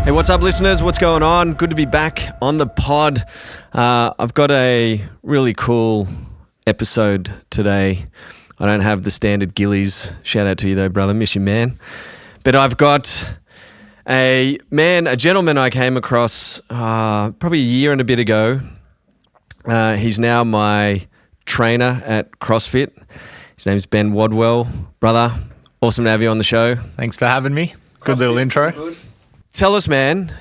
Hey, what's up, listeners? What's going on? Good to be back on the pod. I've got a really cool episode today. I don't have the standard gillies. Shout out to you though, brother. Miss you, man. But I've got a gentleman I came across probably a year and a bit ago. He's now my trainer at CrossFit. His name's Ben Wadwell. Brother, awesome to have you on the show. Thanks for having me. Good little intro. Good. Tell us, man,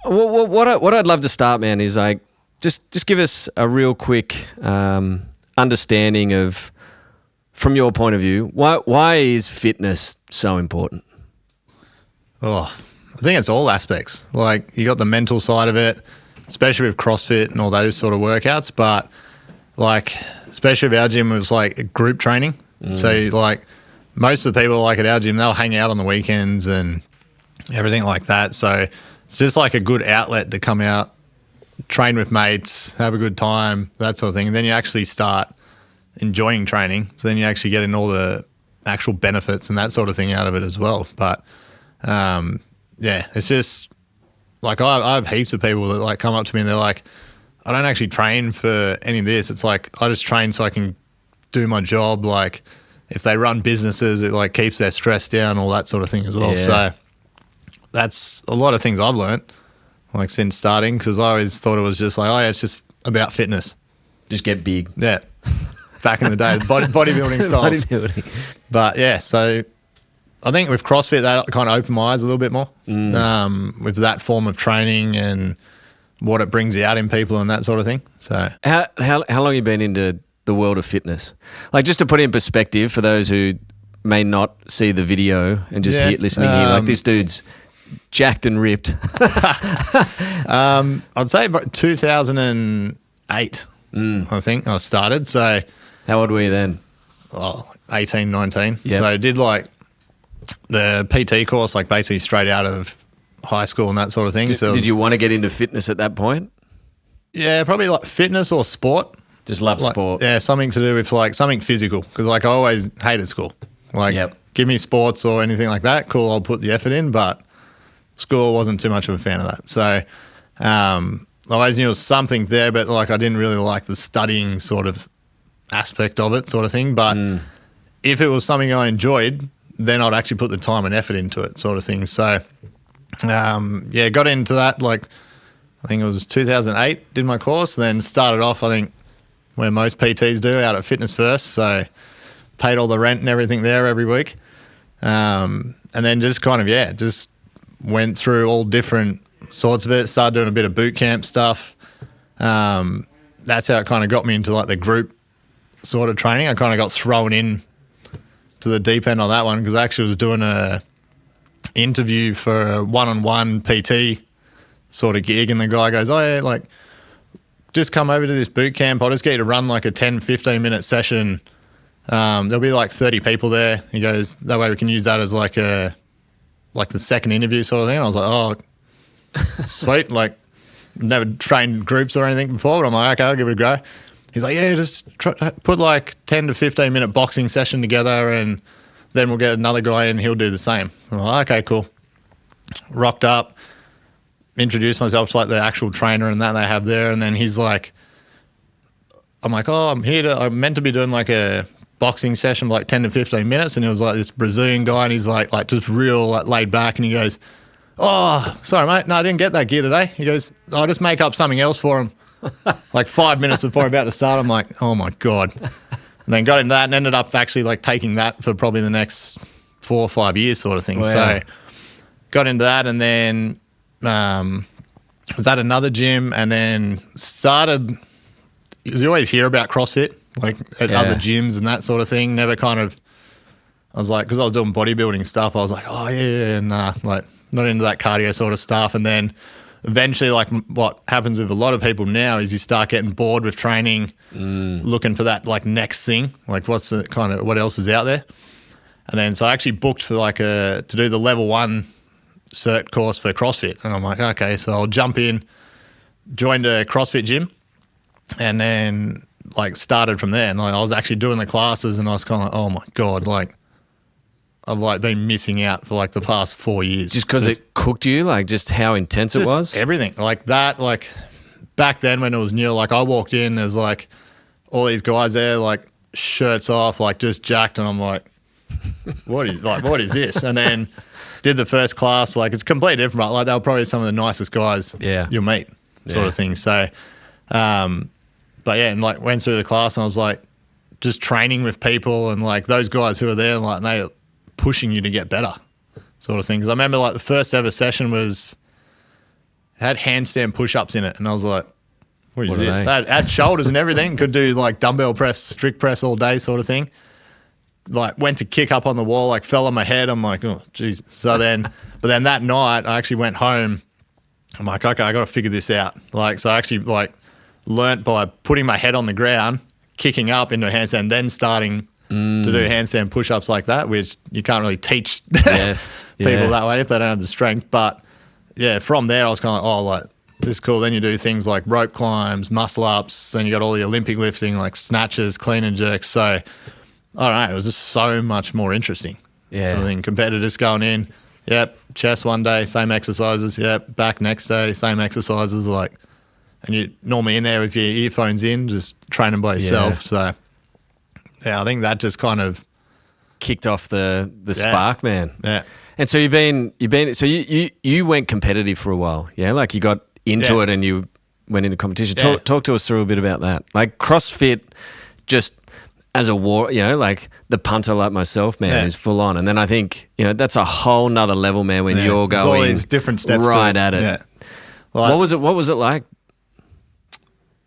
what I'd love to start, man, is like just give us a real quick understanding of, from your point of view, why is fitness so important? Oh, I think it's all aspects. Like, you got the mental side of it, especially with CrossFit and all those sort of workouts. But like, especially with our gym, it was like group training. So like most of the people like at our gym, they'll hang out on the weekends and everything like that. So it's just like a good outlet to come out, train with mates, have a good time, that sort of thing. And then you actually start enjoying training. So then you actually get in all the actual benefits and that sort of thing out of it as well. But yeah, it's just like I have heaps of people that like come up to me and they're like, I don't actually train for any of this. It's like I just train so I can do my job. Like if they run businesses, it like keeps their stress down, all that sort of thing as well. Yeah. So that's a lot of things I've learned like since starting, because I always thought it was just like, oh yeah, it's just about fitness. Just get big. Yeah. Back in the day, bodybuilding styles. Bodybuilding. But yeah, so I think with CrossFit, that kind of opened my eyes a little bit more with that form of training and what it brings out in people and that sort of thing. So How long have you been into the world of fitness? Like, just to put it in perspective for those who may not see the video and just listening here, like this dude's jacked and ripped. I'd say about 2008, I think I started. So How old were you then? 18, 19. Yep. So I did like the PT course, like basically straight out of high school and that sort of thing. Did you want to get into fitness at that point? Yeah, probably like fitness or sport. Just love Like, sport. Yeah, something to do with like something physical, because like I always hated school. Like, give me sports or anything like that, cool, I'll put the effort in, but school wasn't too much of a fan of that. So I always knew it was something there, but like I didn't really like the studying sort of aspect of it sort of thing. But if it was something I enjoyed, then I'd actually put the time and effort into it sort of thing. So yeah, got into that like I think it was 2008, did my course, then started off I think where most PTs do, out at Fitness First. So paid all the rent and everything there every week. And then just kind of, just went through all different sorts of it, started doing a bit of boot camp stuff. That's how it kind of got me into like the group sort of training. I kind of got thrown in to the deep end on that one, because I actually was doing a interview for a one-on-one PT sort of gig, and the guy goes, oh yeah, like just come over to this boot camp. I'll just get you to run like a 10, 15 minute session. There'll be like 30 people there. He goes, that way we can use that as like the second interview sort of thing. And I was like, oh, sweet. Like never trained groups or anything before, but I'm like, okay, I'll give it a go. He's like, yeah, just put like 10 to 15 minute boxing session together, and then we'll get another guy in, he'll do the same. I'm like, okay, cool. Rocked up, introduced myself to like the actual trainer and that they have there. And then he's like, I'm like, oh, I'm meant to be doing like a boxing session for like 10 to 15 minutes. And it was like this Brazilian guy, and he's like just real like laid back. And he goes, oh, sorry, mate. No, I didn't get that gear today. He goes, I'll just make up something else for him. Like 5 minutes before I'm about to start, I'm like, oh my God. And then got into that and ended up actually like taking that for probably the next 4 or 5 years sort of thing. Wow. So got into that, and then was at another gym, and then started, because you always hear about CrossFit, like at other gyms and that sort of thing. Never kind of, I was like, because I was doing bodybuilding stuff, I was like, oh yeah, nah, like not into that cardio sort of stuff. And then eventually, like what happens with a lot of people now is you start getting bored with training, looking for that like next thing, like what's the kind of, what else is out there. And then so I actually booked for like to do the level 1 cert course for CrossFit. And I'm like, okay, so I'll jump in, joined a CrossFit gym, and then like started from there. And like, I was actually doing the classes, and I was kind of like, oh my God, like I've like been missing out for like the past 4 years. Just because it cooked you, like just how intense it was? Everything like that. Like back then when it was new, like I walked in, there's like all these guys there, like shirts off, like just jacked, and I'm like, what is this? And then did the first class, like it's completely different, right? Like they were probably some of the nicest guys you'll meet, sort of thing. So, but yeah, and like went through the class and I was like just training with people and like those guys who are there, like they pushing you to get better, sort of thing. Because I remember like the first ever session had handstand push-ups in it, and I was like, what is this? Had shoulders and everything. Could do like dumbbell press, strict press all day, sort of thing. Like went to kick up on the wall, like fell on my head. I'm like, oh Jesus. So then, but then that night I actually went home. I'm like, okay, I got to figure this out. Like, so I actually like learnt by putting my head on the ground, kicking up into a handstand, then starting to do handstand push-ups like that, which you can't really teach people that way if they don't have the strength. But yeah, from there I was kind of like, oh, like this is cool. Then you do things like rope climbs, muscle ups, then you got all the Olympic lifting like snatches, clean and jerks. So I don't know, it was just so much more interesting. Yeah. So I think compared to just going in, chest one day, same exercises, back next day, same exercises, like, and you're normally in there with your earphones in, just training by yourself. So yeah, I think that just kind of kicked off the spark, man. Yeah. And so you went competitive for a while, yeah? Like you got into it and you went into competition. Yeah. Talk to us through a bit about that. Like CrossFit, just as a war, you know, like the punter like myself, man, is full on. And then I think, you know, that's a whole nother level, man, when you're going all these different steps right at it. Yeah. Like, what was it like?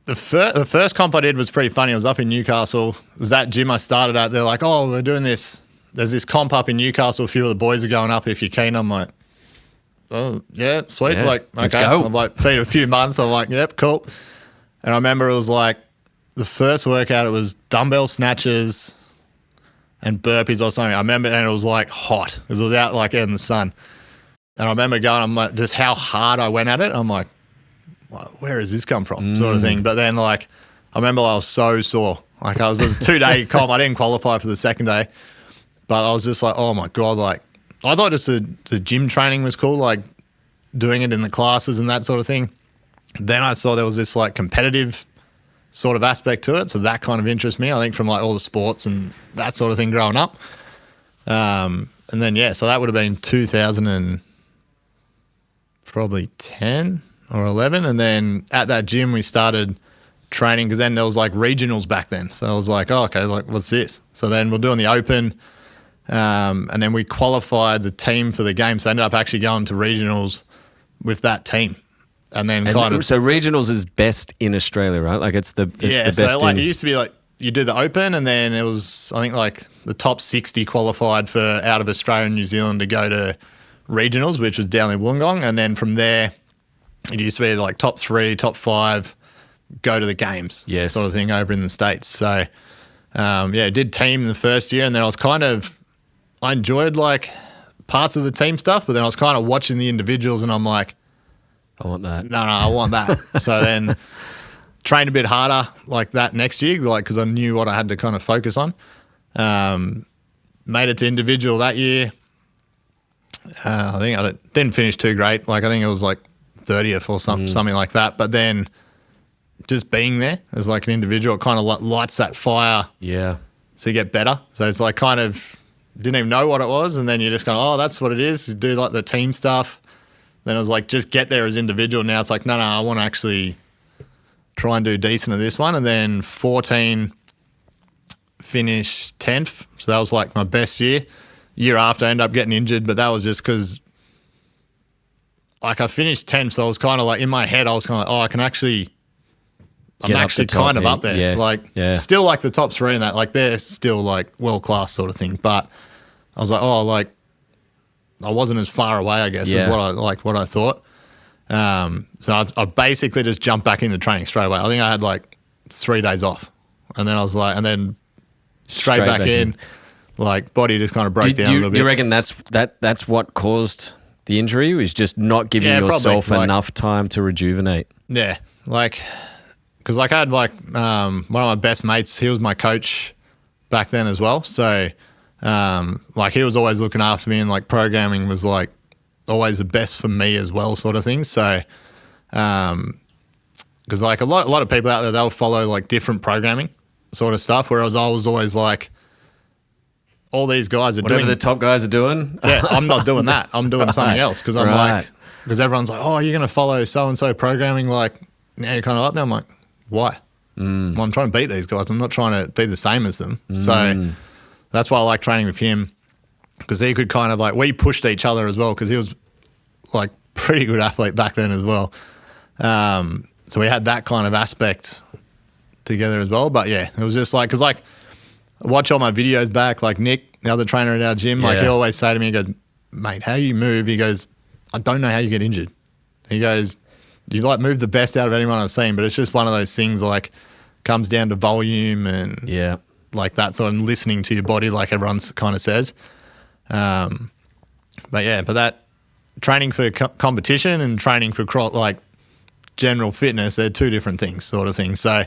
The first comp I did was pretty funny. I was up in Newcastle. It was that gym I started at. They're like, oh, we're doing this. There's this comp up in Newcastle. A few of the boys are going up if you're keen. I'm like, oh, yeah, sweet. Yeah, like, okay. let's go. I'm like, been a few months. I'm like, yep, cool. And I remember it was like the first workout, it was dumbbell snatches and burpees or something. I remember, and it was like hot because it was out like in the sun. And I remember going, I'm like, just how hard I went at it. I'm like, where has this come from, sort of thing. But then like I remember I was so sore. Like it was a 2-day comp. I didn't qualify for the second day, but I was just like, oh my God, like I thought just the gym training was cool, like doing it in the classes and that sort of thing. Then I saw there was this like competitive sort of aspect to it, so that kind of interests me, I think, from like all the sports and that sort of thing growing up. And then so that would have been 2000 and probably 10 or 11, and then at that gym we started training because then there was like regionals back then. So I was like, oh, okay, like what's this? So then we're doing the open, and then we qualified the team for the game. So I ended up actually going to regionals with that team, and then so regionals is best in Australia, right? Like it's the best. So like it used to be like you do the open, and then it was I think like the top 60 qualified for out of Australia and New Zealand to go to regionals, which was down in Wollongong, and then from there. It used to be like top 3, top 5, go to the games, sort of thing over in the States. So, did team the first year, and then I enjoyed like parts of the team stuff, but then I was kind of watching the individuals, and I'm like, I want that. No, I want that. So then trained a bit harder like that next year, like because I knew what I had to kind of focus on. Made it to individual that year. I think I didn't finish too great. Like I think it was like 30th or something like that. But then just being there as like an individual, it kind of lights that fire. Yeah. So you get better. So it's like kind of didn't even know what it was. And then you're just going, oh, that's what it is. You do like the team stuff. Then it was like, just get there as individual. Now it's like, no, I want to actually try and do decent at this one. And then 14 finished 10th. So that was like my best year. Year after I ended up getting injured, but that was just because like I finished 10th, so I was kind of like in my head, I was kind of like, I'm actually kind of up there. Yes. Like still like the top 3 in that, like they're still like world-class sort of thing. But I was like, I wasn't as far away, I guess, as what I thought. So I basically just jumped back into training straight away. I think I had like 3 days off, and then I was like, and then straight back in. Like body just kind of broke down a little bit. You reckon that's what caused the injury? Was just not giving yourself enough time to rejuvenate? Yeah, like because like I had like one of my best mates. He was my coach back then as well. So Like he was always looking after me, and like programming was like always the best for me as well, sort of thing. So, because like a lot of people out there, they'll follow like different programming sort of stuff, whereas I was always like, all these guys are Whatever doing the top guys are doing. Yeah, I'm not doing that. I'm doing something else because I'm like, because everyone's like, oh, you're going to follow so and so programming. Like now you're kind of up now. I'm like, why? Well, I'm trying to beat these guys. I'm not trying to be the same as them. So that's why I like training with him, because he could kind of like, we pushed each other as well, because he was like pretty good athlete back then as well. So we had that kind of aspect together as well. But yeah, it was just like, because like I watch all my videos back, like Nick, the other trainer at our gym, like he always say to me, he goes, mate, how you move? He goes, I don't know how you get injured. He goes, you like move the best out of anyone I've seen, but it's just one of those things like comes down to volume and like that sort of listening to your body, like everyone kind of says. But that training for competition and training for like general fitness, they're two different things, sort of thing. So,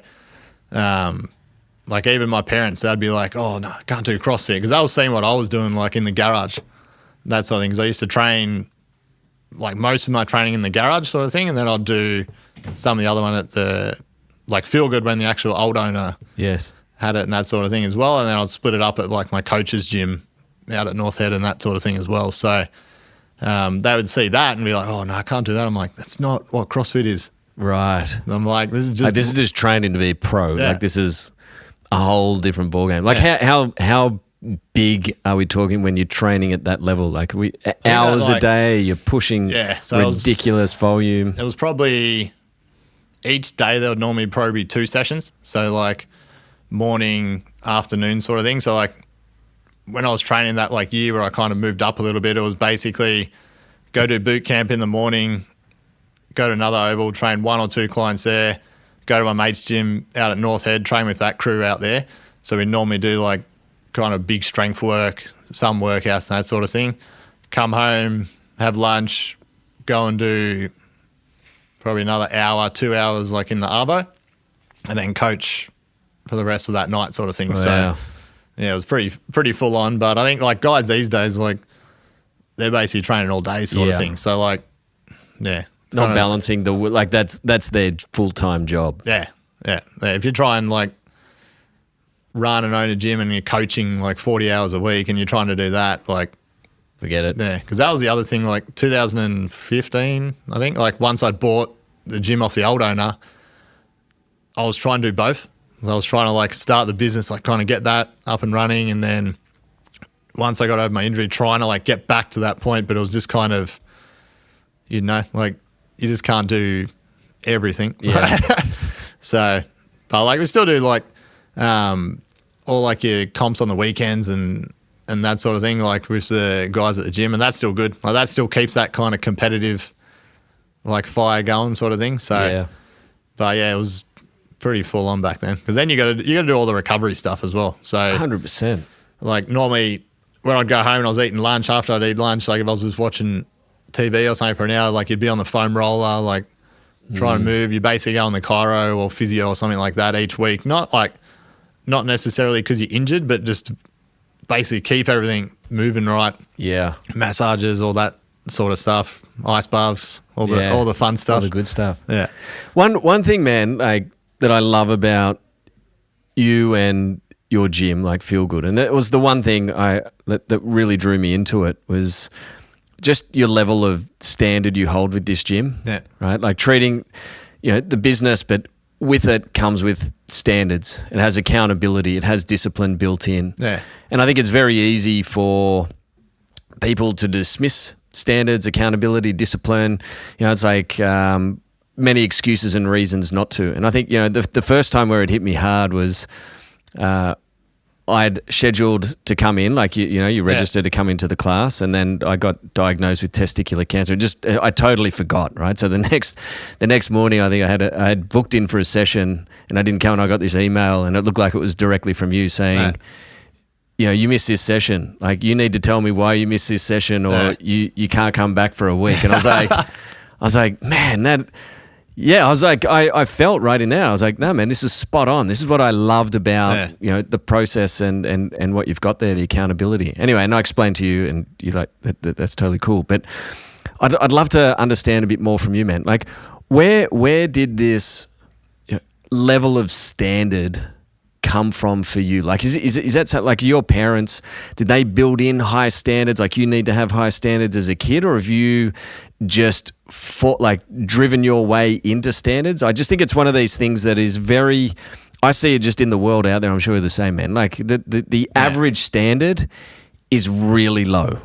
like even my parents, they'd be like, oh no, I can't do CrossFit, because they was seeing what I was doing like in the garage, that sort of thing. Because I used to train like most of my training in the garage sort of thing, and then I'd do some of the other one at the like Feel Good when the actual old owner had it and that sort of thing as well. And then I'd split it up at like my coach's gym out at North Head and that sort of thing as well. So they would see that and be like, oh no, I can't do that. I'm like, that's not what CrossFit is. Right. And I'm like, this is just training to be a pro. Yeah. Like this is a whole different ballgame. Like how big are we talking when you're training at that level? Like hours a day, you're pushing ridiculous volume. It was probably each day there would normally probably be 2 sessions. So like morning, afternoon sort of thing. So like when I was training that like year where I kind of moved up a little bit, it was basically go do boot camp in the morning, go to another oval, train 1 or 2 clients there, go to my mate's gym out at North Head, train with that crew out there. So we normally do like kind of big strength work, some workouts and that sort of thing. Come home, have lunch, go and do probably another hour, 2 hours like in the arvo, and then coach for the rest of that night sort of thing. Wow. So yeah, it was pretty full on. But I think like guys these days, like they're basically training all day sort of thing. So like, yeah. Not balancing that's their full-time job. Yeah. If you try and like run and own a gym and you're coaching like 40 hours a week and you're trying to do that, like forget it. Yeah, because that was the other thing. Like 2015, I think. Like once I'd bought the gym off the old owner, I was trying to do both. I was trying to like start the business, like kind of get that up and running, and then once I got over my injury, trying to like get back to that point. But it was just kind of, like you just can't do everything. Yeah. So, but like we still do like all like your comps on the weekends and that sort of thing, like with the guys at the gym, and that's still good. Like that still keeps that kind of competitive like fire going sort of thing. So, but yeah, it was pretty full on back then, because then you got to do all the recovery stuff as well. So 100%. Like normally when I'd go home and I was eating lunch, after I'd eat lunch, like if I was just watching TV or something for an hour, like you'd be on the foam roller, like trying to move. You basically go on the chiro or physio or something like that each week. Not necessarily because you're injured, but just basically keep everything moving right. Yeah. Massages, all that sort of stuff. Ice baths, all the fun stuff. All the good stuff. Yeah. One thing, man, like that I love about you and your gym, like Feel Good, and that was the one thing that really drew me into it, was just your level of standard you hold with this gym. Yeah. Right? Like treating, the business, but with it comes with standards. It has accountability. It has discipline built in. Yeah. And I think it's very easy for people to dismiss standards, accountability, discipline. It's like many excuses and reasons not to. And I think, the first time where it hit me hard was I'd scheduled to come in, like you registered to come into the class, and then I got diagnosed with testicular cancer. I totally forgot, right? So the next morning, I think I had booked in for a session, and I didn't come, and I got this email, and it looked like it was directly from you saying, you missed this session. Like, you need to tell me why you missed this session, or you can't come back for a week. And I was like, man, that Yeah, I was like, I felt right in there. I was like, no, man, this is spot on. This is what I loved about, the process and what you've got there, the accountability. Anyway, and I explained to you, and you're like, that's totally cool. But I'd love to understand a bit more from you, man. Like, where did this level of standard come from for you? Like, is that something, like your parents, did they build in high standards? Like, you need to have high standards as a kid, or have you just driven your way into standards? I just think it's one of these things that is very, I see it just in the world out there. I'm sure you're the same, man. Like the average standard is really low,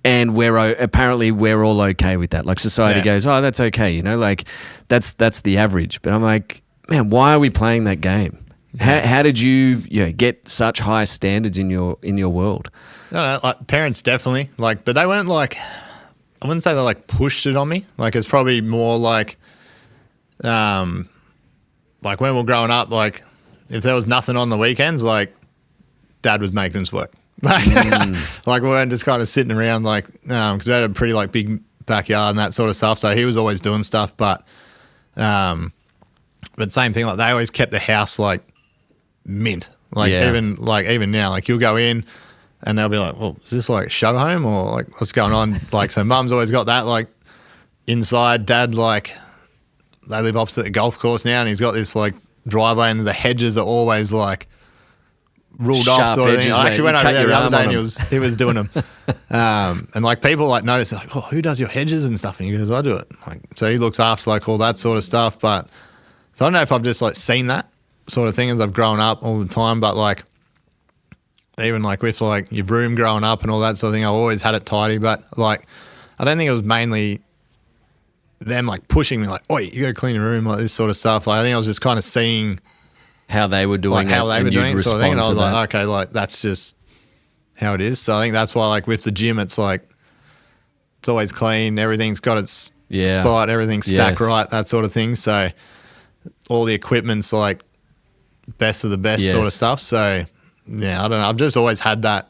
and apparently we're all okay with that. Like society goes, oh, that's okay. Like that's the average. But I'm like, man, why are we playing that game? How did you get such high standards in your world? I don't know, like parents definitely, like, but they weren't like, I wouldn't say they like pushed it on me. Like it's probably more like when we're growing up, like if there was nothing on the weekends, like dad was making us work. Like, like we weren't just kind of sitting around like, because we had a pretty like big backyard and that sort of stuff. So he was always doing stuff, but same thing, like they always kept the house like mint. Like even now, like you'll go in and they'll be like, well, is this like a show home or like what's going on? Like, so mum's always got that like inside. Dad, like they live opposite the golf course now, and he's got this like driveway, and the hedges are always like ruled Sharp off sort of thing. edges, I actually went over there the other day and he was doing them. And like people like notice like, oh, who does your hedges and stuff? And he goes, I do it. Like, so he looks after like all that sort of stuff. But so I don't know if I've just like seen that sort of thing as I've grown up all the time, but like even like with like your room growing up and all that sort of thing, I always had it tidy. But like I don't think it was mainly them like pushing me like, oi, you got to clean your room, like this sort of stuff. Like I think I was just kind of seeing how they were doing, like how they were doing sort of thing, and I was that. like, okay, like that's just how it is. So I think that's why like with the gym, it's like it's always clean, everything's got its spot, everything's stacked right, that sort of thing. So all the equipment's like best of the best sort of stuff. So yeah, I don't know. I've just always had that.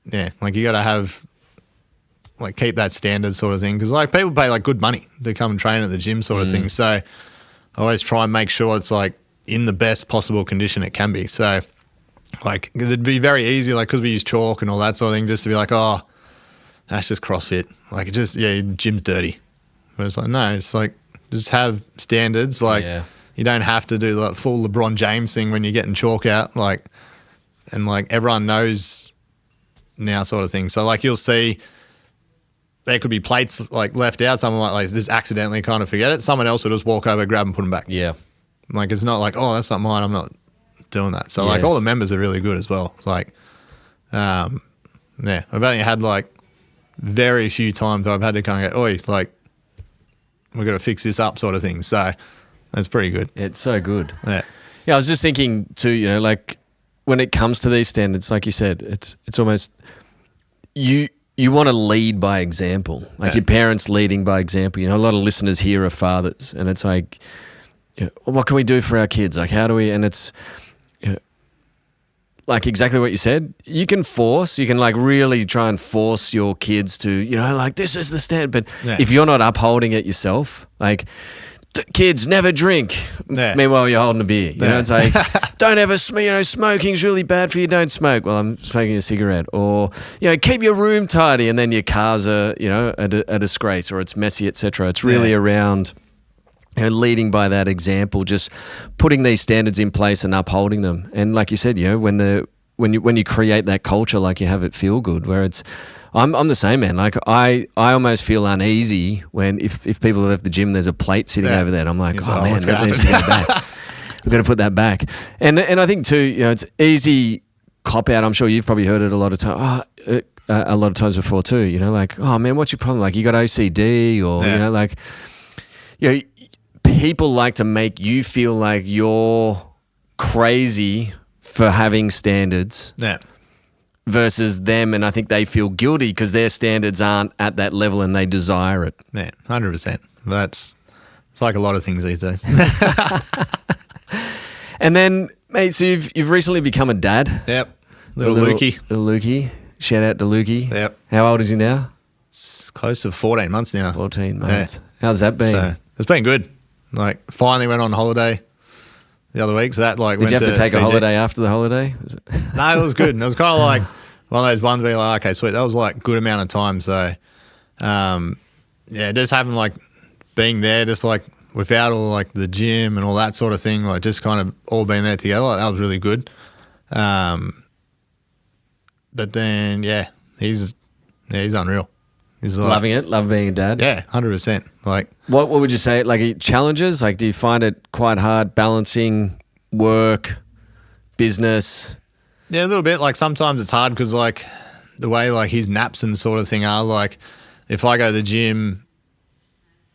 Yeah, like you got to have like keep that standard sort of thing, because like people pay like good money to come and train at the gym sort of thing. So I always try and make sure it's like in the best possible condition it can be. So like, cause it'd be very easy, like, cause we use chalk and all that sort of thing, just to be like, oh, that's just CrossFit. Like it just, your gym's dirty. But it's like, no, it's like, just have standards. Like you don't have to do the full LeBron James thing when you're getting chalk out. Like, and like everyone knows now sort of thing. So like you'll see there could be plates like left out. Someone might like just accidentally kind of forget it. Someone else will just walk over, grab and put them back. Yeah. Like it's not like, oh, that's not mine, I'm not doing that. So like all the members are really good as well. Like, I've only had like very few times I've had to kind of go, oi, like we've got to fix this up sort of thing. So that's pretty good. It's so good. Yeah, I was just thinking too, like when it comes to these standards, like you said, it's almost you want to lead by example. Like your parents leading by example. A lot of listeners here are fathers, and it's like, what can we do for our kids? Like, how do we? And it's like exactly what you said. You can like really try and force your kids to, like this is the standard. But if you're not upholding it yourself, like kids never drink. Meanwhile, you're holding a beer. You know, it's like don't ever, smoking's really bad for you. Don't smoke. Well, I'm smoking a cigarette. Or keep your room tidy, and then your cars are a disgrace, or it's messy, etc. It's really around. Leading by that example, just putting these standards in place and upholding them. And like you said, when you create that culture, like you have it feel good, where it's, I'm the same, man. Like I almost feel uneasy when if people have left the gym, there's a plate sitting over there, and I'm like, oh man, that needs to go back. We've got to put that back. And I think too, it's easy cop out. I'm sure you've probably heard it a lot of times. A lot of times before too. Like, oh man, what's your problem? Like you got OCD, or people like to make you feel like you're crazy for having standards versus them, and I think they feel guilty because their standards aren't at that level and they desire it. Yeah, 100%. It's like a lot of things these days. And then, mate, so you've recently become a dad. Yep. Little Lukey. Little Lukey. Shout out to Lukey. Yep. How old is he now? It's close to 14 months now. 14 months. How's that been? So, it's been good. Like finally went on holiday the other week. So that like Did you have to take Fiji. a holiday after the holiday? Was it? No, it was good. It was kind of like one of those ones where you're like, okay, sweet. That was like good amount of time. So, just having like being there, just like without all like the gym and all that sort of thing, like just kind of all being there together, like, that was really good. But then, he's unreal. He's like, Loving it, love being a dad. Yeah, 100%. Like, what would you say? Like challenges? Like, do you find it quite hard balancing work, business? yeah, a little bit. Like sometimes it's hard because like the way like his naps and sort of thing are, like if I go to the gym,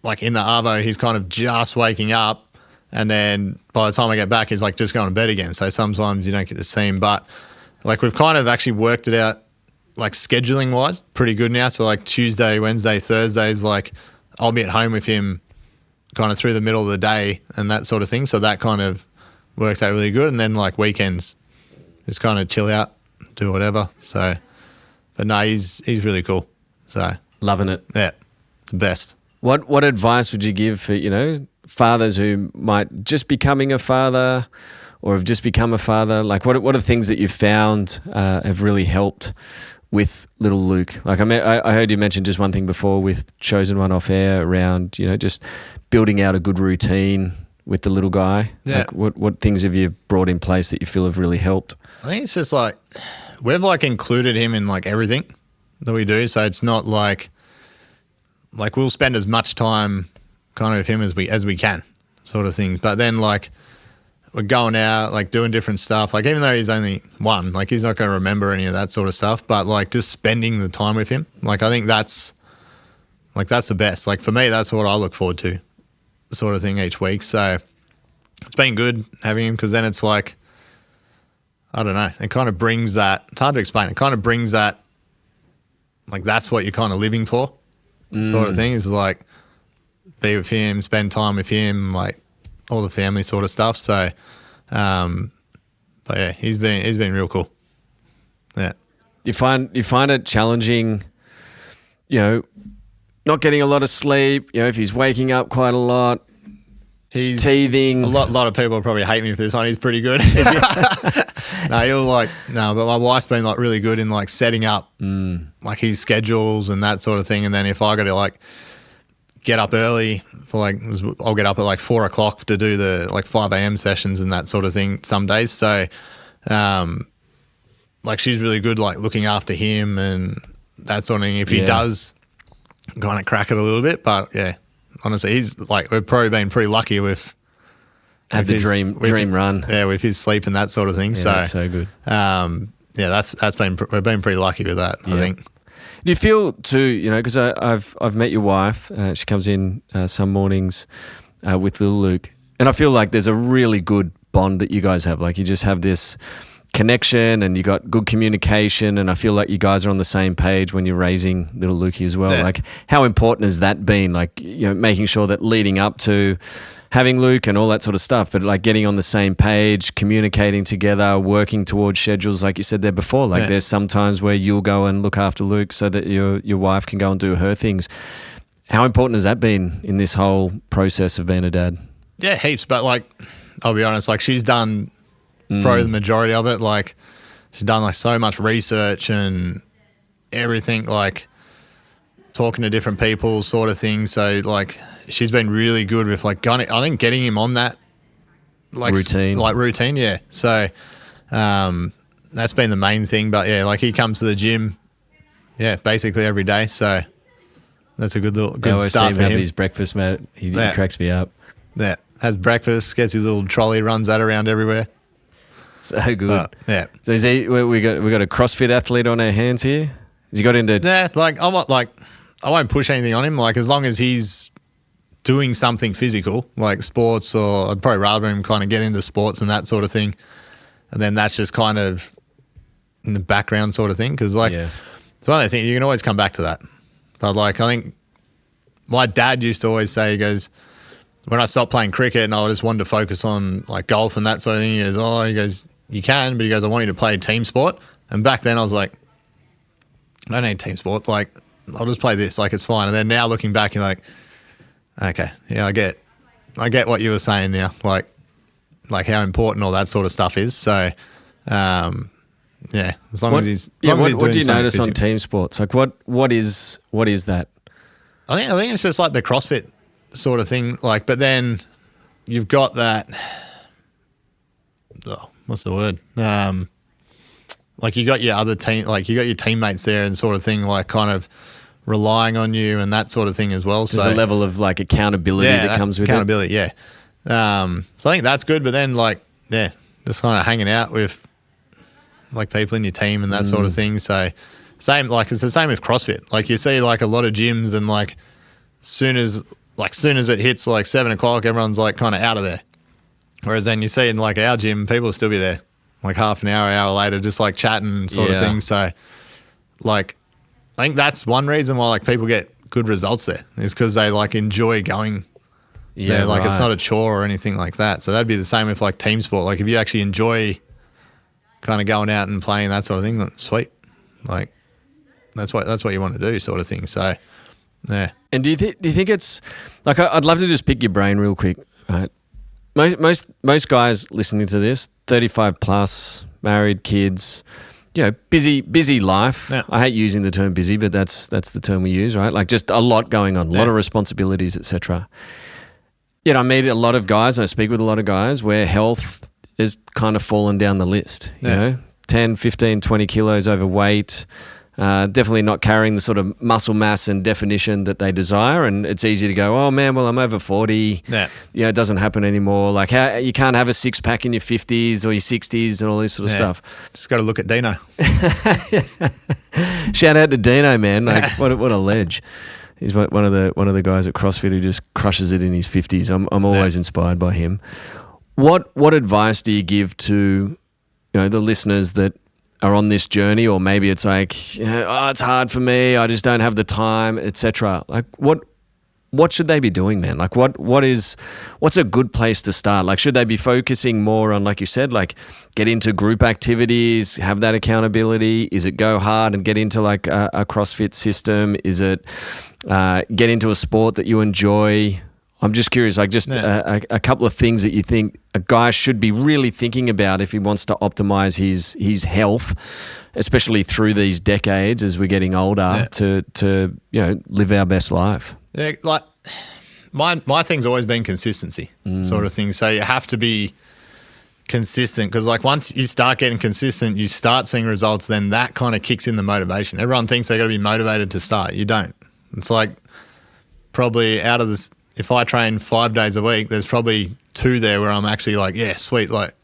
like in the arvo, he's kind of just waking up, and then by the time I get back, he's like just going to bed again. So sometimes you don't get to see him, but like we've kind of actually worked it out, like scheduling wise, pretty good now. So like Tuesday, Wednesday, Thursdays, like I'll be at home with him kind of through the middle of the day and that sort of thing. So that kind of works out really good. And then like weekends, just kind of chill out, do whatever. So, but no, he's really cool. So Loving it. yeah, the best. What advice would you give for, fathers who might just becoming a father or have just become a father? Like what are things that you've found have really helped with little Luke? Like I heard you mention just one thing before with Chosen One off air around, just building out a good routine with the little guy. Yeah. Like what things have you brought in place that you feel have really helped? I think it's just like we've like included him in like everything that we do. So it's not like we'll spend as much time kind of with him as we can, sort of thing. But then like we're going out, like doing different stuff. Like even though he's only one, like he's not going to remember any of that sort of stuff. But like just spending the time with him, like I think that's the best. Like for me, that's what I look forward to, sort of thing each week. So it's been good having him because then it's like, I don't know, it kind of brings that, it's hard to explain. It kind of brings that, like that's what you're kind of living for, sort of thing, is like be with him, spend time with him, like all the family sort of stuff. So, but yeah, he's been real cool. Yeah. You find it challenging, not getting a lot of sleep, if he's waking up quite a lot, He's teething. A lot of people probably hate me for this one. He's pretty good. But my wife's been like really good in like setting up like his schedules and that sort of thing. And then if I got to like get up early for like, I'll get up at like 4 o'clock to do the like 5 a.m. sessions and that sort of thing some days. So, like she's really good like looking after him and that sort of thing. If he does kind of crack it a little bit, but yeah. Honestly, he's like, we've probably been pretty lucky with have the dream run. Yeah, with his sleep and that sort of thing. Yeah, so that's so good. We've been pretty lucky with that. I think. Do you feel too, because I've met your wife. She comes in some mornings with little Luke, and I feel like there's a really good bond that you guys have. Like you just have this connection and you got good communication, and I feel like you guys are on the same page when you're raising little Lukey as well. Yeah. Like how important has that been? Like, making sure that leading up to having Luke and all that sort of stuff, but like getting on the same page, communicating together, working towards schedules, like you said there before. Like there's some times where you'll go and look after Luke so that your wife can go and do her things. How important has that been in this whole process of being a dad? Yeah, heaps. But like, I'll be honest, like she's done probably the majority of it. Like she's done like so much research and everything, like talking to different people sort of thing. So like she's been really good with like I think getting him on that like routine. Yeah. So that's been the main thing. But yeah, like he comes to the gym, basically every day. So that's a good start for him. I always see him having his breakfast, mate. He cracks me up. Yeah. Has breakfast, gets his little trolley, runs that around everywhere. So good. Yeah. So is he? We got a CrossFit athlete on our hands here. Has he got into? Yeah. Like I won't push anything on him. Like as long as he's doing something physical, like sports, or I'd probably rather him kind of get into sports and that sort of thing. And then that's just kind of in the background sort of thing. Because like it's one of those things you can always come back to that. But like I think my dad used to always say, he goes, when I stopped playing cricket and I just wanted to focus on like golf and that sort of thing, he goes, you can, but he goes, I want you to play a team sport. And back then I was like, I don't need team sport. Like, I'll just play this. Like, it's fine. And then now looking back, you're like, okay, yeah, I get I get what you were saying now, like how important all that sort of stuff is. So, as long as he's doing what do you notice physical. on team sports? Like what is that? I think it's just like the CrossFit sort of thing. Like, but then you've got that. Oh, what's the word? Like you got your other team, like you got your teammates there and sort of thing, like kind of relying on you and that sort of thing as well. There's a level of like accountability that comes with accountability, yeah. So I think that's good, but then just kind of hanging out with like people in your team and that sort of thing. So it's the same with CrossFit. Like you see like a lot of gyms and like soon as it hits like 7 o'clock, everyone's like kind of out of there. Whereas then you see in like our gym, people will still be there like half an hour later, just like chatting sort of thing. So like, I think that's one reason why like people get good results there is because they like enjoy going there. Like it's not a chore or anything like that. So that'd be the same with like team sport. Like if you actually enjoy kind of going out and playing that sort of thing, that's sweet. Like that's what you want to do sort of thing. So yeah. And do you think it's like, I'd love to just pick your brain real quick, right? Most guys listening to this, 35 plus, married, kids, busy life. Yeah. I hate using the term busy, but that's the term we use, right? Like just a lot going on, a lot of responsibilities, etc. I meet a lot of guys, and I speak with a lot of guys where health is kind of fallen down the list, you know, 10, 15, 20 kilos overweight, definitely not carrying the sort of muscle mass and definition that they desire. And it's easy to go, oh man, well, I'm over 40. Yeah. It doesn't happen anymore. Like how you can't have a six pack in your 50s or your 60s and all this sort of stuff. Just got to look at Dino. Shout out to Dino, man. Like what a ledge. He's one of the guys at CrossFit who just crushes it in his 50s. I'm always inspired by him. What advice do you give to the listeners that are on this journey, or maybe it's like, it's hard for me, I just don't have the time, etc. Like what should they be doing, man? Like what's a good place to start? Like should they be focusing more on, like you said, like get into group activities, have that accountability? Is it go hard and get into like a CrossFit system? Is it get into a sport that you enjoy? I'm just curious, like just a couple of things that you think a guy should be really thinking about if he wants to optimize his health, especially through these decades as we're getting older, to live our best life. Yeah, like my thing's always been consistency sort of thing. So you have to be consistent because like once you start getting consistent, you start seeing results, then that kind of kicks in the motivation. Everyone thinks they got to be motivated to start. You don't. It's like probably out of this, if I train 5 days a week, there's probably 2 there where I'm actually like, yeah, sweet, like,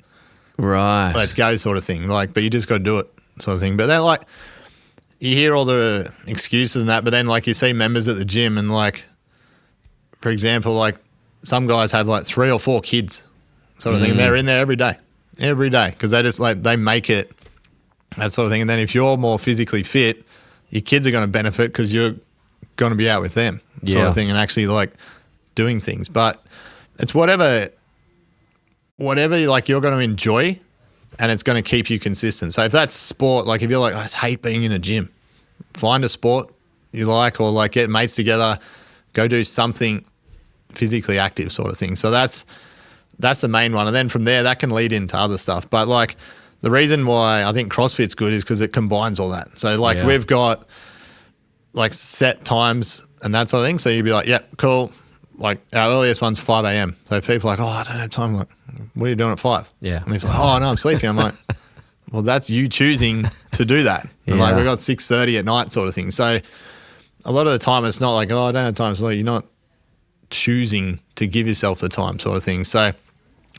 right, let's go sort of thing. Like, but you just got to do it sort of thing. But then like, you hear all the excuses and that, but then like you see members at the gym and like, for example, like some guys have like 3 or 4 kids sort of thing. And they're in there every day because they just like, they make it that sort of thing. And then if you're more physically fit, your kids are going to benefit because you're going to be out with them sort of thing and actually like doing things. But it's whatever like you're going to enjoy and it's going to keep you consistent. So if that's sport, like if you're like, I just hate being in a gym, find a sport you like, or like get mates together, go do something physically active sort of thing. So that's the main one. And then from there, that can lead into other stuff. But like the reason why I think CrossFit's good is because it combines all that. So like we've got like set times and that sort of thing. So you'd be like, yep, cool. Like our earliest one's 5 a.m. So people are like, oh, I don't have time. I'm like, what are you doing at 5? Yeah. And he's like, oh, no, I'm sleeping. I'm like, well, that's you choosing to do that. And like we got 6:30 at night sort of thing. So a lot of the time it's not like, oh, I don't have time. So you're not choosing to give yourself the time sort of thing. So,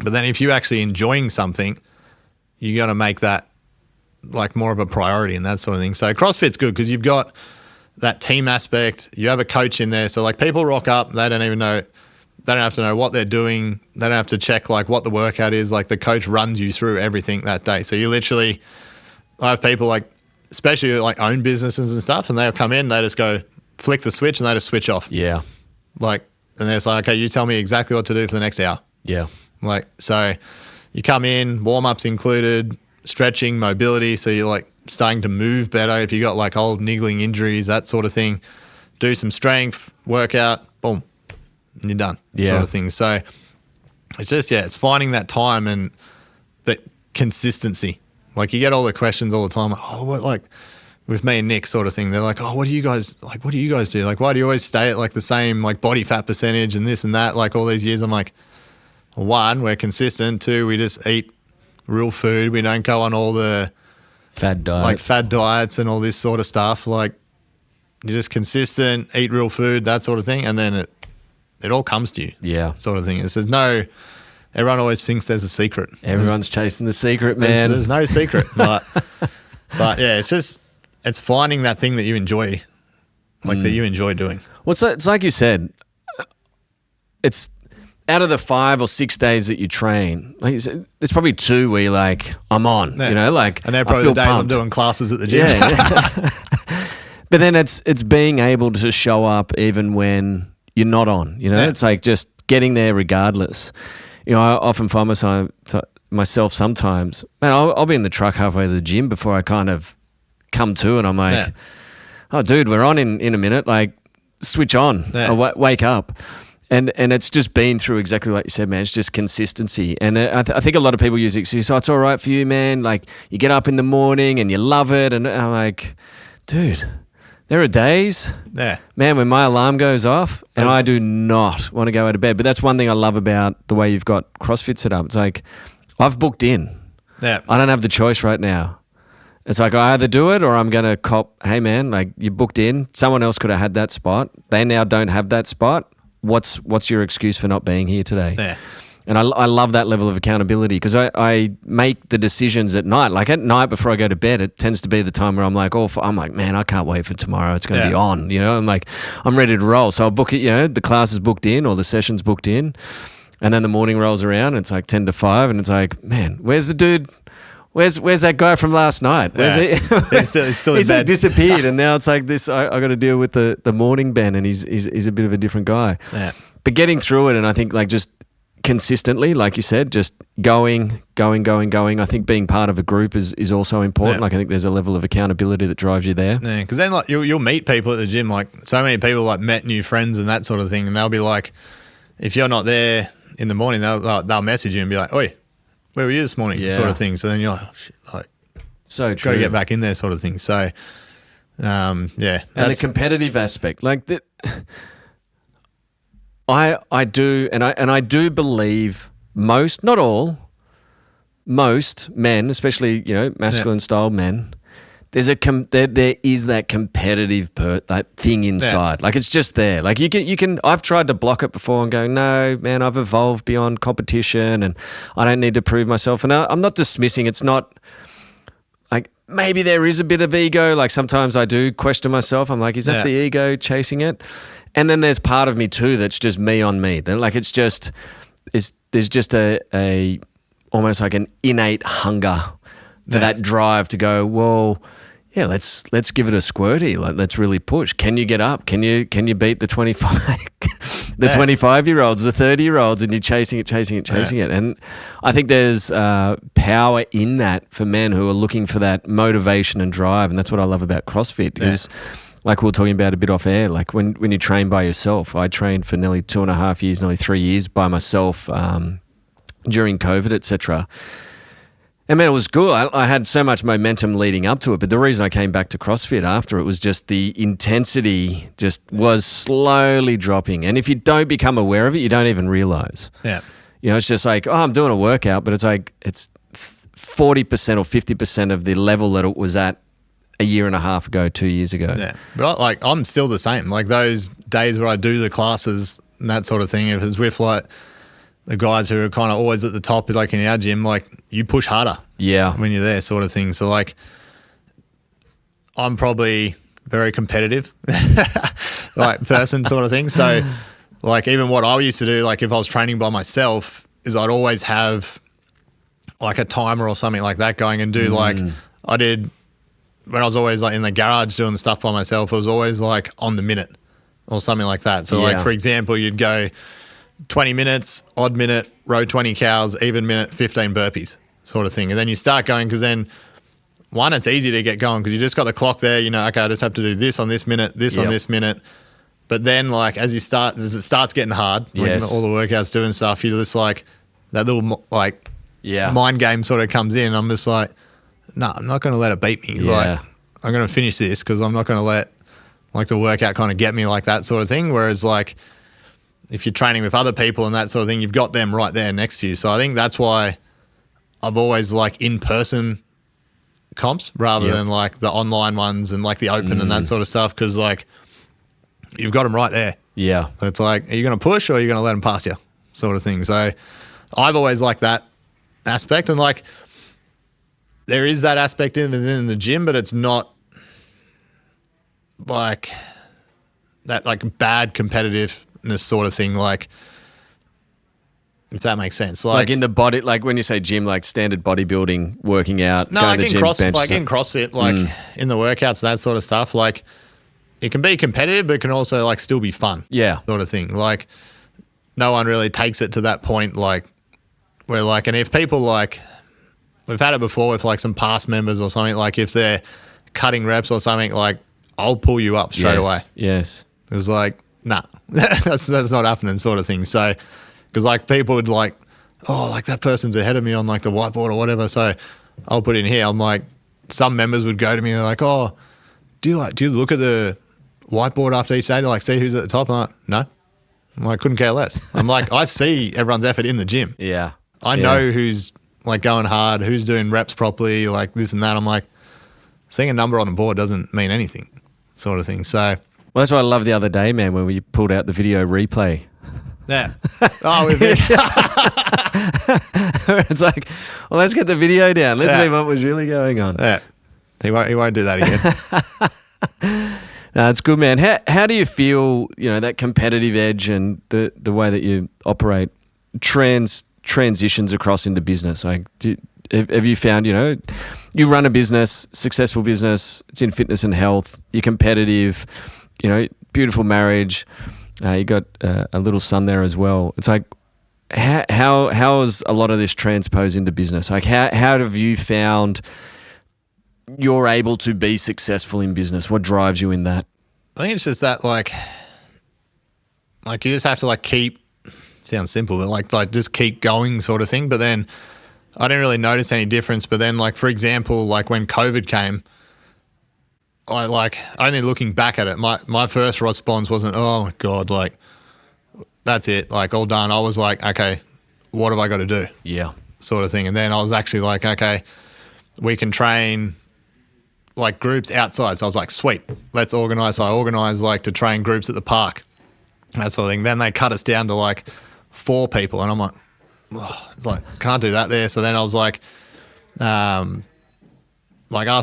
but then if you're actually enjoying something, you got to make that like more of a priority and that sort of thing. So CrossFit's good because you've got that team aspect. You have a coach in there. So like people rock up, they don't even know, they don't have to know what they're doing. They don't have to check like what the workout is. Like the coach runs you through everything that day. So you literally, I have people like, especially like own businesses and stuff, and they'll come in, they just go flick the switch and they just switch off. Yeah. Like, and they're just like, okay, you tell me exactly what to do for the next hour. Yeah. Like, so you come in, warm-ups included, stretching, mobility. So you're like starting to move better. If you got like old niggling injuries, that sort of thing, do some strength, workout, boom, and you're done. Yeah. Sort of thing. So it's just, it's finding that time but consistency. Like you get all the questions all the time. Oh, what, like with me and Nick sort of thing. They're like, oh, what do you guys do? Like, why do you always stay at like the same like body fat percentage and this and that, like all these years? I'm like, one, we're consistent. Two, we just eat real food. We don't go on all the fad diets and all this sort of stuff. Like you're just consistent, eat real food, that sort of thing. And then it all comes to you. Yeah. Sort of thing. Everyone always thinks there's a secret. Everyone's chasing the secret, man. There's no secret. But yeah, it's finding that thing that you enjoy, that you enjoy doing. Well, it's like you said, it's out of the 5 or 6 days that you train, like you said, there's probably 2 where you're like, I'm on, like, and they're probably the days I'm doing classes at the gym. Yeah. But then it's being able to show up even when you're not on, it's like just getting there regardless. I often find myself sometimes, man, I'll be in the truck halfway to the gym before I kind of come to, and I'm like, oh, dude, we're on in a minute. Like, switch on, or wake up. And it's just been through exactly like you said, man. It's just consistency. And I think a lot of people use the excuse, oh, it's all right for you, man. Like, you get up in the morning and you love it. And I'm like, dude, there are days, man, when my alarm goes off and I do not want to go out of bed. But that's one thing I love about the way you've got CrossFit set up. It's like, I've booked in. Yeah. I don't have the choice right now. It's like I either do it or I'm going to cop, hey, man, like you booked in. Someone else could have had that spot. They now don't have that spot. What's your excuse for not being here today? Yeah. And I love that level of accountability because I make the decisions at night. Like at night before I go to bed, it tends to be the time where I'm like, man, I can't wait for tomorrow. It's going to be on, I'm like, I'm ready to roll. So I'll book it, the class is booked in or the session's booked in. And then the morning rolls around and it's like 10 to 5 and it's like, man, where's the dude? Where's that guy from last night? Where's he? He's still in bed. Like disappeared, and now it's like this. I got to deal with the morning Ben, and he's a bit of a different guy. Yeah. But getting through it, and I think like just consistently, like you said, just going. I think being part of a group is also important. Like I think there's a level of accountability that drives you there. Yeah, because then like you'll meet people at the gym. Like so many people like met new friends and that sort of thing, and they'll be like, if you're not there in the morning, they'll message you and be like, oi, where were you this morning? Sort of thing. So then you're like, oh, shit, like, so true. Got to get back in there, sort of thing. So, and the competitive aspect, like that, I do, and I do believe most, not all, most men, especially masculine style men, there is that competitive that thing inside. Yeah. Like it's just there. Like you can. I've tried to block it before and go, no, man, I've evolved beyond competition and I don't need to prove myself. And I'm not dismissing. It's not like maybe there is a bit of ego. Like sometimes I do question myself. I'm like, is that the ego chasing it? And then there's part of me too that's just me on me. Like it's just there's just a almost like an innate hunger for that drive to go, well, yeah, let's give it a squirty. Like, let's really push. Can you get up? Can you beat the 25-year-olds, the 30-year-olds, and you're chasing it. And I think there's power in that for men who are looking for that motivation and drive. And that's what I love about CrossFit is, like we were talking about a bit off air, like when you train by yourself. I trained for nearly 2.5 years, nearly 3 years by myself during COVID, etc. And man, it was good. I had so much momentum leading up to it. But the reason I came back to CrossFit after it was just the intensity just was slowly dropping. And if you don't become aware of it, you don't even realize. Yeah. It's just like, oh, I'm doing a workout, but it's like it's 40% or 50% of the level that it was at a year and a half ago, 2 years ago. Yeah. But I'm still the same. Like those days where I do the classes and that sort of thing, if it's with like the guys who are kind of always at the top, like in our gym, like you push harder when you're there, sort of thing. So like I'm probably very competitive like person sort of thing. So like even what I used to do, like if I was training by myself, is I'd always have like a timer or something like that going and do like I did when I was always like in the garage doing the stuff by myself. It was always like on the minute or something like that. So like for example, you'd go 20 minutes, odd minute, row 20 cows, even minute, 15 burpees sort of thing. And then you start going because then, one, it's easy to get going because you just got the clock there. Okay, I just have to do this on this minute, this on this minute. But then like as it starts getting hard, when all the workouts doing stuff, you're just like, that little like mind game sort of comes in. I'm just like, no, I'm not going to let it beat me. Like, I'm going to finish this because I'm not going to let like the workout kind of get me like that sort of thing. Whereas like if you're training with other people and that sort of thing, you've got them right there next to you. So I think that's why I've always like in-person comps rather than like the online ones and like the open and that sort of stuff, because like you've got them right there. Yeah. So it's like, are you going to push or are you going to let them pass you sort of thing? So I've always liked that aspect, and like there is that aspect in the gym, but it's not like that like bad competitiveness sort of thing, like if that makes sense. Like in the body, like when you say gym, like standard bodybuilding, working out. No, like in CrossFit, like in the workouts, that sort of stuff. Like it can be competitive, but it can also like still be fun. Yeah. Sort of thing. Like no one really takes it to that point, like where like, and if people like, we've had it before with like some past members or something, like if they're cutting reps or something, like I'll pull you up straight away. Yes. It's like, nah, that's not happening sort of thing. So, because like people would like, oh, like that person's ahead of me on like the whiteboard or whatever. So I'll put in here. I'm like, some members would go to me and they're like, oh, do you look at the whiteboard after each day to like see who's at the top? I'm like, no. I'm like, couldn't care less. I'm like, I see everyone's effort in the gym. Yeah. I know who's like going hard, who's doing reps properly, like this and that. I'm like, seeing a number on the board doesn't mean anything sort of thing. So, well, that's what I loved the other day, man, when we pulled out the video replay. Yeah. Oh, with it. It's like, well, let's get the video down. Let's see what was really going on. Yeah. He won't do that again. No, it's good, man. How do you feel, that competitive edge and the way that you operate transitions across into business? Like, have you found, you run a business, successful business, it's in fitness and health, you're competitive, beautiful marriage, you got a little son there as well. It's like, how has a lot of this transposed into business? Like, how have you found you're able to be successful in business? What drives you in that? I think it's just that like you just have to like keep, sounds simple, but like just keep going sort of thing. But then I didn't really notice any difference. But then like, for example, like when COVID came, I like only looking back at it, my first response wasn't, oh my God, like that's it, like all done. I was like, okay, what have I got to do? Yeah. Sort of thing. And then I was actually like, okay, we can train like groups outside. So I was like, sweet, let's organize. So I organized like to train groups at the park, that sort of thing. Then they cut us down to like 4 people. And I'm like, oh, it's like, can't do that there. So then I was like asked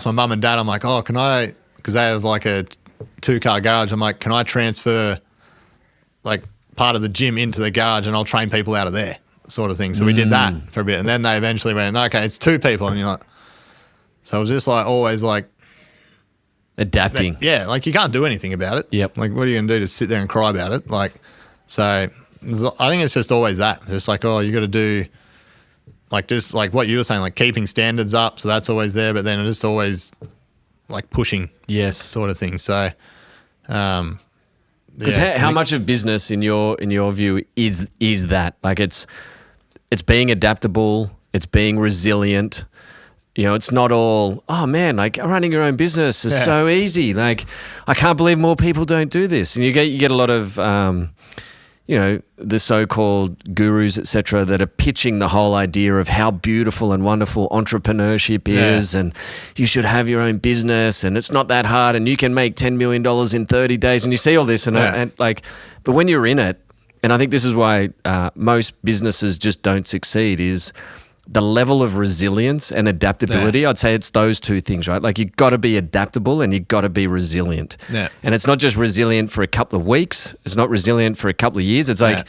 my mum and dad, I'm like, oh, can I, because they have like a 2-car garage. I'm like, can I transfer like part of the gym into the garage and I'll train people out of there, sort of thing. So we did that for a bit. And then they eventually went, okay, it's 2 people. And you're like, so I was just like always like adapting. Yeah, like you can't do anything about it. Yep. Like what are you going to do, to sit there and cry about it? Like, so I think it's just always that. It's just like, oh, you got to do like just like what you were saying, like keeping standards up. So that's always there, but then it's just always like pushing. Yes. Sort of thing. So, because how much of business in your view is that? Like it's being adaptable, it's being resilient. It's not all, oh man, like running your own business is so easy. Like, I can't believe more people don't do this. And you get a lot of, the so-called gurus, etc., that are pitching the whole idea of how beautiful and wonderful entrepreneurship is, and you should have your own business, and it's not that hard, and you can make $10 million in 30 days. And you see all this, and but when you're in it, and I think this is why most businesses just don't succeed, is the level of resilience and adaptability. I'd say it's those 2 things, right? Like you've got to be adaptable and you've got to be resilient. Yeah. And it's not just resilient for a couple of weeks. It's not resilient for a couple of years. It's like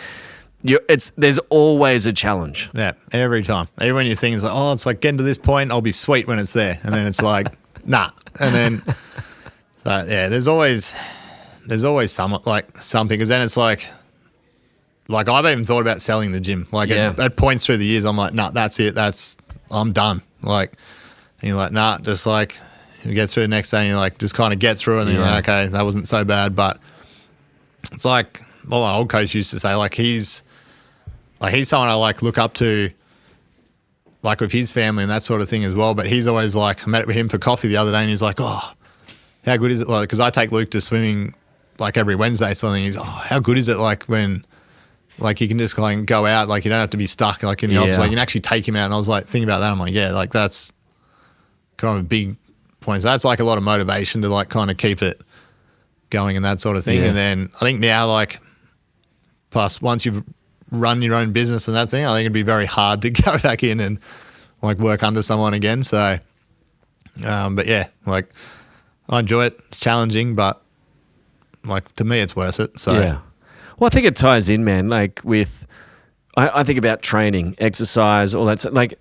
there's always a challenge. Yeah, every time. Even when you think it's like, oh, it's like getting to this point, I'll be sweet when it's there. And then it's like, nah. And then, so yeah, there's always something, because then it's like I've even thought about selling the gym. Like at points through the years, I'm like, nah, that's it. I'm done. Like, and you're like, nah, just like you get through the next day and you're like, just kind of get through it. And you're like, okay, that wasn't so bad. But it's like, well, my old coach used to say, like like he's someone I like look up to, like with his family and that sort of thing as well. But he's always like, I met with him for coffee the other day and he's like, oh, how good is it? Like, because I take Luke to swimming like every Wednesday, so he's, oh, how good is it like when like you can just like go out, like you don't have to be stuck like in the office, like you can actually take him out. And I was like, thinking about that, I'm like, yeah, like that's kind of a big point. So that's like a lot of motivation to like kind of keep it going and that sort of thing. Yes. And then I think now like, plus once you've run your own business and that thing, I think it'd be very hard to go back in and like work under someone again. So, but yeah, like I enjoy it. It's challenging, but like to me, it's worth it. So yeah. Well, I think it ties in, man. Like with, I think about training, exercise, all that. Like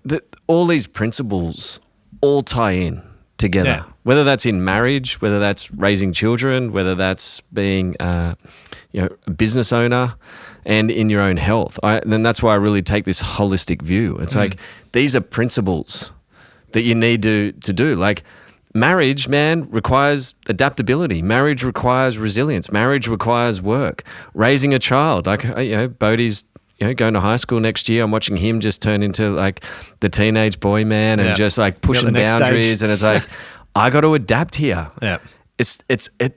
all these principles all tie in together. Yeah. Whether that's in marriage, whether that's raising children, whether that's being, a business owner, and in your own health. Then that's why I really take this holistic view. It's like these are principles that you need to do. Like marriage, man, requires adaptability. Marriage requires resilience. Marriage requires work. Raising a child, like Bodhi's going to high school next year. I'm watching him just turn into like the teenage boy man and just like pushing boundaries. And it's like I got to adapt here. Yeah.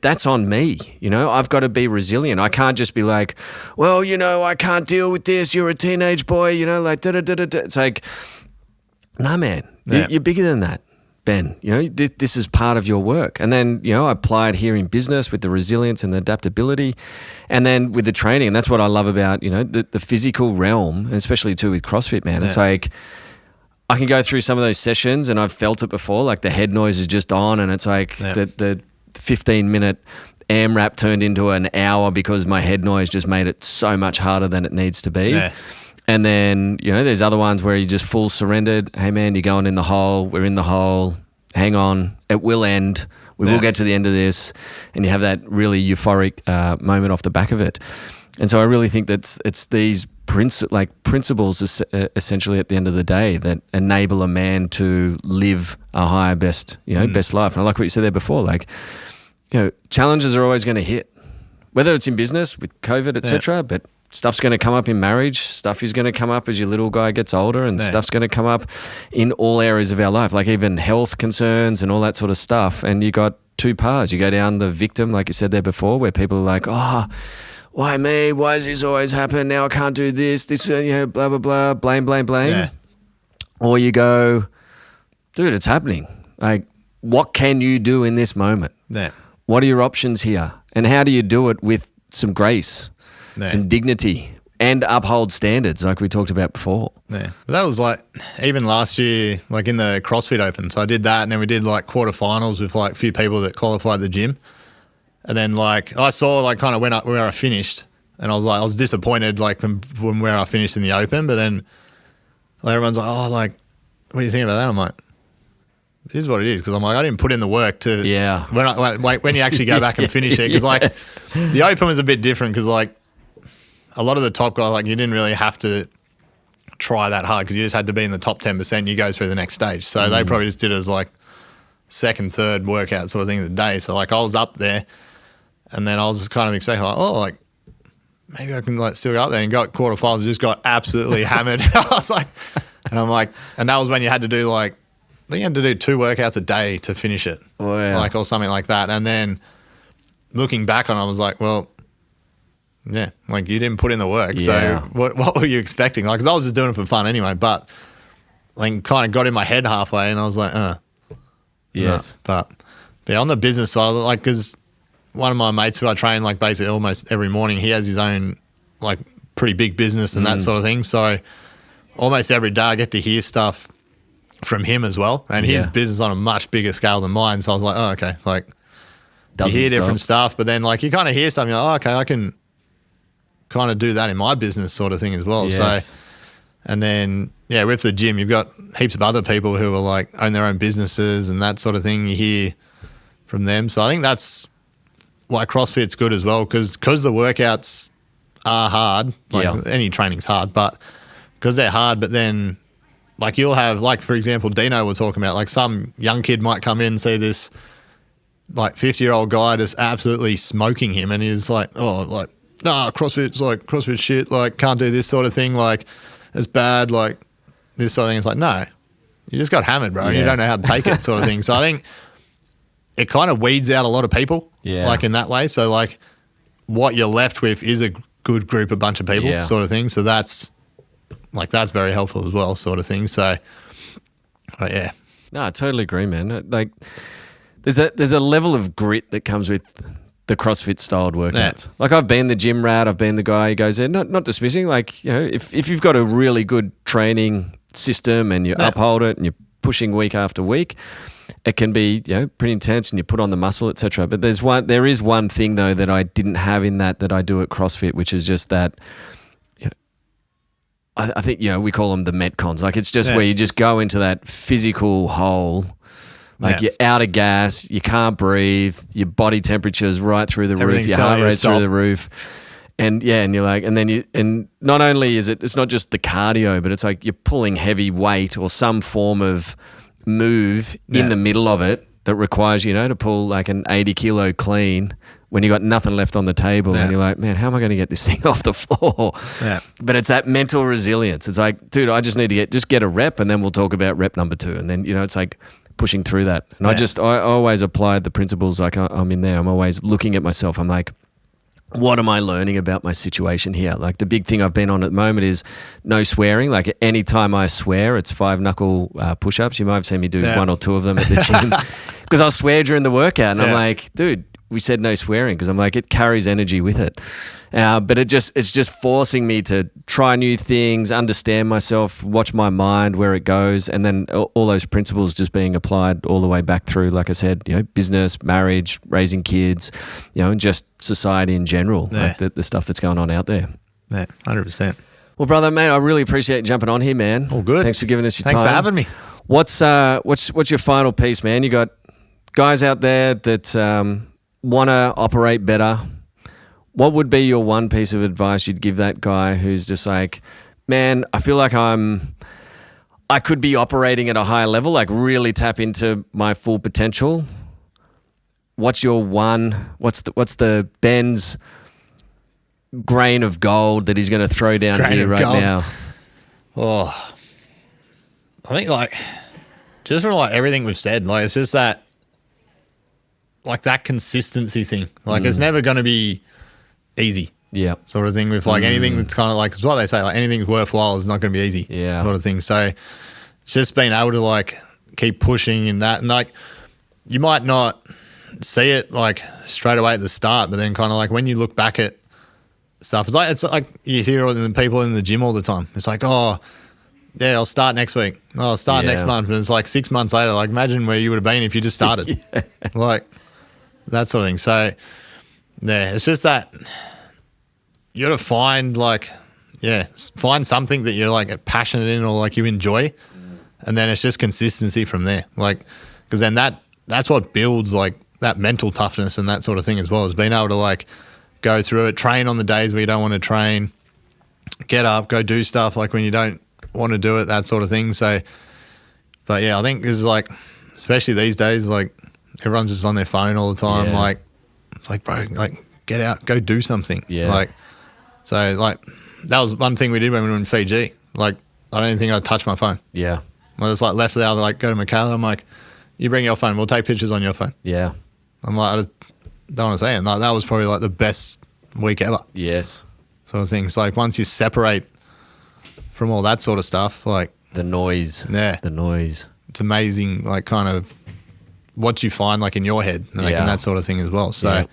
That's on me, I've got to be resilient. I can't just be like, well, I can't deal with this. You're a teenage boy, like da-da-da-da-da. It's like, no, man, you're bigger than that, Ben. This is part of your work. And then, I apply it here in business with the resilience and the adaptability. And then with the training, and that's what I love about, the physical realm, and especially too with CrossFit, man. It's like, I can go through some of those sessions and I've felt it before, like the head noise is just on and it's like the 15-minute AMRAP turned into an hour because my head noise just made it so much harder than it needs to be. Yeah. And then, there's other ones where you just full surrendered. Hey, man, you're going in the hole. We're in the hole. Hang on. It will end. We will get to the end of this. And you have that really euphoric moment off the back of it. And so I really think that it's these principles essentially at the end of the day that enable a man to live a higher best life. And I like what you said there before, like, challenges are always going to hit, whether it's in business with COVID, etc. But stuff's going to come up in marriage. Stuff is going to come up as your little guy gets older, and stuff's going to come up in all areas of our life, like even health concerns and all that sort of stuff. And you got two paths. You go down the victim, like you said there before, where people are like, oh, why me? Why does this always happen? Now I can't do this, blah, blah, blah, blame. Yeah. Or you go, dude, it's happening. Like, what can you do in this moment? Yeah. What are your options here? And how do you do it with some grace, some dignity, and uphold standards like we talked about before? Yeah. That was like, even last year, like in the CrossFit Open. So I did that and then we did like quarterfinals with like a few people that qualified the gym. And then like I saw like kind of where I finished and I was disappointed like from where I finished in the Open. But then everyone's like, oh, like, what do you think about that? I'm like, it is what it is, because I'm like, I didn't put in the work to when you actually go back and finish it, because like the Open was a bit different, because like a lot of the top guys, like you didn't really have to try that hard because you just had to be in the top 10%. You go through the next stage, so they probably just did it as like second, third workout sort of thing of the day. So like I was up there, and then I was just kind of expecting like, oh, like maybe I can like still go up there, and got quarterfinals, just got absolutely hammered. I was like, and I'm like, and that was when you had to do like, I think you had to do 2 workouts a day to finish it, like or something like that. And then looking back on it, I was like, well, yeah, like you didn't put in the work. Yeah. So what were you expecting? Like, because I was just doing it for fun anyway, but like kind of got in my head halfway and I was like, yes. No. But on the business side, like, because one of my mates who I train like basically almost every morning, he has his own like pretty big business and that sort of thing. So almost every day I get to hear stuff from him as well, and his business on a much bigger scale than mine. So I was like, oh, okay, like you hear different stuff, but then like you kind of hear something like, oh, okay, I can kind of do that in my business sort of thing as well. Yes. So, and then with the gym, you've got heaps of other people who are like own their own businesses and that sort of thing. You hear from them. So I think that's why CrossFit's good as well, because the workouts are hard. Like any training's hard, but because they're hard, but then like you'll have, like, for example, Dino we're talking about, like some young kid might come in and see this like 50-year-old guy just absolutely smoking him, and he's like, oh, like nah, CrossFit's shit, like can't do this sort of thing, like it's bad, like this sort of thing. It's like, no, you just got hammered, bro, and you don't know how to take it sort of thing. So I think it kind of weeds out a lot of people, like in that way. So like what you're left with is a good group, a bunch of people sort of thing. So that's very helpful as well, sort of thing. So yeah. No, I totally agree, man. Like there's a level of grit that comes with the CrossFit styled workouts. Like I've been the gym rat, I've been the guy who goes in, not dismissing, like, you know, if you've got a really good training system and you uphold it and you're pushing week after week, it can be, you know, pretty intense and you put on the muscle, etc. But there is one thing though that I didn't have in that I do at CrossFit, which is just that, you know, I think, you know, we call them the metcons. Like it's just where you just go into that physical hole. Like you're out of gas, you can't breathe, your body temperature's right through the roof, your heart rate's through the roof. And you're like, and not only is it's not just the cardio, but it's like you're pulling heavy weight or some form of move in the middle of it that requires, you know, to pull like an 80 kilo clean when you got nothing left on the table and you're like, man, how am I going to get this thing off the floor? Yeah. But it's that mental resilience. It's like, dude, I just need to get a rep and then we'll talk about rep number 2. And then, you know, it's like pushing through that. And I always applied the principles. Like I'm in there, I'm always looking at myself. I'm like, what am I learning about my situation here? Like the big thing I've been on at the moment is no swearing. Like any time I swear, it's 5 knuckle push-ups. You might have seen me do 1 or 2 of them at the gym because I'll swear during the workout. And I'm like, dude, we said no swearing because I'm like, it carries energy with it. But it's just forcing me to try new things, understand myself, watch my mind, where it goes. And then all those principles just being applied all the way back through, like I said, you know, business, marriage, raising kids, you know, and just society in general, like the stuff that's going on out there. Yeah, 100%. Well, brother, man, I really appreciate you jumping on here, man. All good. Thanks for giving us your time. Thanks for having me. What's your final piece, man? You got guys out there that want to operate better. What would be your one piece of advice you'd give that guy who's just like, man, I feel like I could be operating at a higher level, like really tap into my full potential? What's the Ben's grain of gold that he's going to throw down here right now? Oh, I think like just from like everything we've said, like it's just that like that consistency thing. Like it's never going to be easy. Yeah. Sort of thing with like anything that's kind of like, it's what they say, like anything's worthwhile is not going to be easy. Yeah. Sort of thing. So it's just being able to like keep pushing in that. And like you might not see it like straight away at the start, but then kind of like when you look back at stuff, it's like you hear all the people in the gym all the time. It's like, oh, yeah, I'll start next week. Oh, I'll start next month. And it's like 6 months later, like imagine where you would have been if you just started. Like that sort of thing. So yeah, it's just that you got to find find something that you're like passionate in or like you enjoy. And then it's just consistency from there. Like, because then that's what builds like that mental toughness and that sort of thing as well, is being able to like go through it, train on the days where you don't want to train, get up, go do stuff like when you don't want to do it, that sort of thing. So, but yeah, I think this is like, especially these days, like everyone's just on their phone all the time. Yeah. Like, it's like, bro, like get out, go do something. Yeah. Like, so like that was one thing we did when we were in Fiji. Like, I don't even think I'd touch my phone. Yeah. I just like left it out, like go to Michaela. I'm like, you bring your phone, we'll take pictures on your phone. Yeah. I'm like, I just don't want to say it. Like, that was probably like the best week ever. Yes. Sort of thing. So like once you separate from all that sort of stuff, like the noise. Yeah. The noise. It's amazing, like kind of what you find like in your head and, like, and that sort of thing as well. So,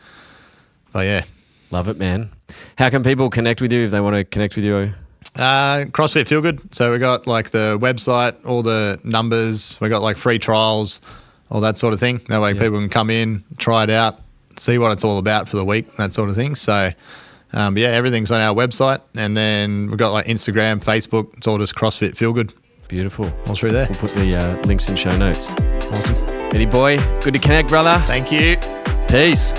but yeah. Love it, man. How can people connect with you if they want to connect with you? CrossFit Feel Good. So we got like the website, all the numbers. We got like free trials, all that sort of thing. That way people can come in, try it out, see what it's all about for the week, that sort of thing. So, but yeah, everything's on our website. And then we've got like Instagram, Facebook. It's all just CrossFit Feel Good. Beautiful. All through there. We'll put the links in show notes. Awesome. Eddie boy, good to connect, brother. Thank you. Peace.